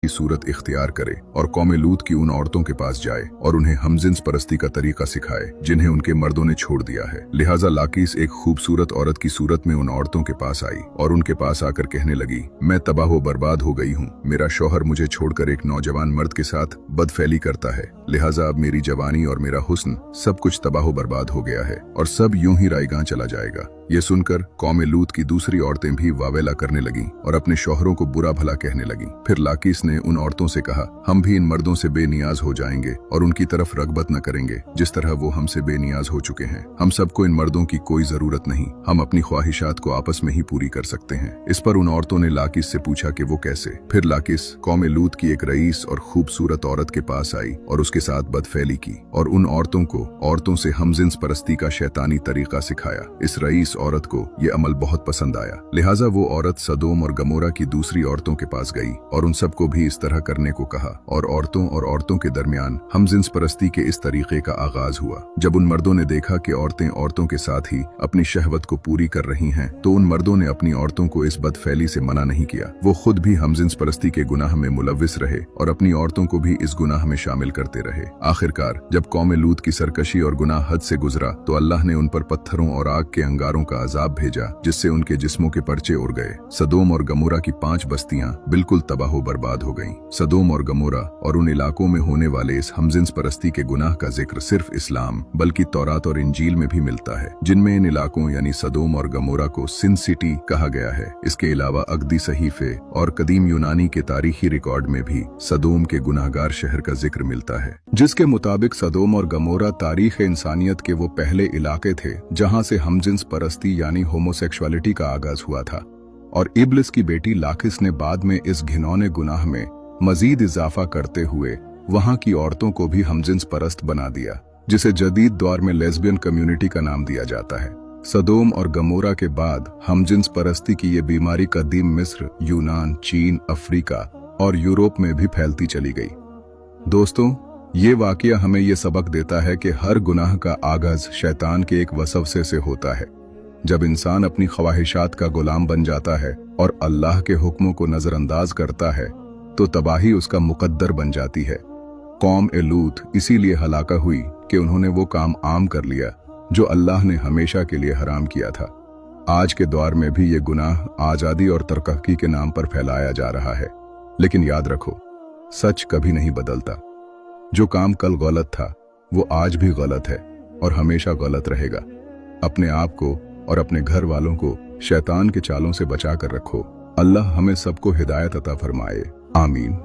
की सूरत इख्तियार करे और कौम लूत की उन औरतों के पास जाए और उन्हें हमजिन्स परस्ती का तरीका सिखाए जिन्हें उनके मर्दों ने छोड़ दिया है। लिहाजा लाकीस एक खूबसूरत औरत की सूरत में उन औरतों के पास आई और उनके पास आकर कहने लगी, मैं तबाह व बर्बाद हो गई हूँ। मेरा शौहर मुझे छोड़कर एक नौजवान मर्द के साथ बदफैली करता है, लिहाजा अब मेरी जवानी और मेरा हुस्न सब कुछ तबाह बर्बाद हो गया है और सब यूं ही रायगां चला जाएगा। ये सुनकर कौम लूत की दूसरी औरतें भी वावेला करने लगीं और अपने शौहरों को बुरा भला कहने लगीं। फिर लाकीस ने उन औरतों से कहा, हम भी इन मर्दों से बेनियाज हो जाएंगे और उनकी तरफ रगबत न करेंगे जिस तरह वो हमसे बेनियाज हो चुके हैं। हम सबको इन मर्दों की कोई जरूरत नहीं, हम अपनी ख्वाहिशात को आपस में ही पूरी कर सकते हैं। इस पर उन औरतों ने लाकीस से पूछा कि वो कैसे। फिर लाकीस कौम लूत की एक रईस और खूबसूरत औरत के पास आई और उसके साथ बदफैली की और उन औरतों को औरतों से हमजिन्स परस्ती का शैतानी तरीका सिखाया। इस रईस औरत को ये अमल बहुत पसंद आया, लिहाजा वो औरत सदोम और गमोरा की दूसरी औरतों के पास गई और उन सबको भी इस तरह करने को कहा और औरतों के दरमियान हमजिन्स परस्ती के इस तरीके का आगाज हुआ। जब उन मर्दों ने देखा कि औरतें औरतों के साथ ही अपनी शहवत को पूरी कर रही हैं, तो उन मर्दों ने अपनी औरतों को इस बदफैली से मना नहीं किया। वो खुद भी हमजिन्स परस्ती के गुनाह में मुलव्विस रहे और अपनी औरतों को भी इस गुनाह में शामिल करते रहे। आखिरकार जब कौम लूत की सरकशी और गुनाह हद से गुजरा तो अल्लाह ने उन पर पत्थरों और आग के अंगारों का अजाब भेजा जिससे उनके जिस्मों के पर्चे उड़ गए। सदोम और गमोरा की 5 बस्तियां बिल्कुल तबाह बर्बाद हो गईं। सदोम और गमोरा और उन इलाकों में होने वाले इस हमजिन्स परस्ती के गुनाह का जिक्र सिर्फ इस्लाम बल्कि तौरात और इंजील में भी मिलता है, जिनमें इन इलाकों यानी सदोम और गमोरा को सिन सिटी कहा गया है। इसके अलावा अगदी सहीफे और कदीम यूनानी के तारीखी रिकॉर्ड में भी सदोम के गुनाहगार शहर का जिक्र मिलता है, जिसके मुताबिक सदोम और गमोरा तारीख इंसानियत के वो पहले इलाके थे जहां से हमजिन्स परस्ती यानी होमोसेक्सुअलिटी का आगाज हुआ था और इब्लिस की बेटी लाकिस ने बाद में इस घिनौने गुनाह में मजीद इजाफा करते हुए वहां की औरतों को भी हमजिन्स परस्त बना दिया, जिसे जदीद दौर में लेस्बियन कम्युनिटी का नाम दिया जाता है। सदोम और गमोरा के बाद हमजिन्स परस्ती की ये बीमारी कदीम मिस्र, यूनान, चीन, अफ्रीका और यूरोप में भी फैलती चली गई। दोस्तों, ये वाकया हमें ये सबक देता है कि हर गुनाह का आगाज शैतान के एक वसवसे से होता है। जब इंसान अपनी ख्वाहिशात का गुलाम बन जाता है और अल्लाह के हुक्मों को नजरअंदाज करता है तो तबाही उसका मुकद्दर बन जाती है। कौम लूत इसीलिए हलाका हुई कि उन्होंने वो काम आम कर लिया जो अल्लाह ने हमेशा के लिए हराम किया था। आज के दौर में भी ये गुनाह आजादी और तरक्की के नाम पर फैलाया जा रहा है, लेकिन याद रखो, सच कभी नहीं बदलता। जो काम कल गलत था वो आज भी गलत है और हमेशा गलत रहेगा। अपने आप को और अपने घर वालों को शैतान के चालों से बचा कर रखो। अल्लाह हमें सबको हिदायत अता फरमाए। आमीन।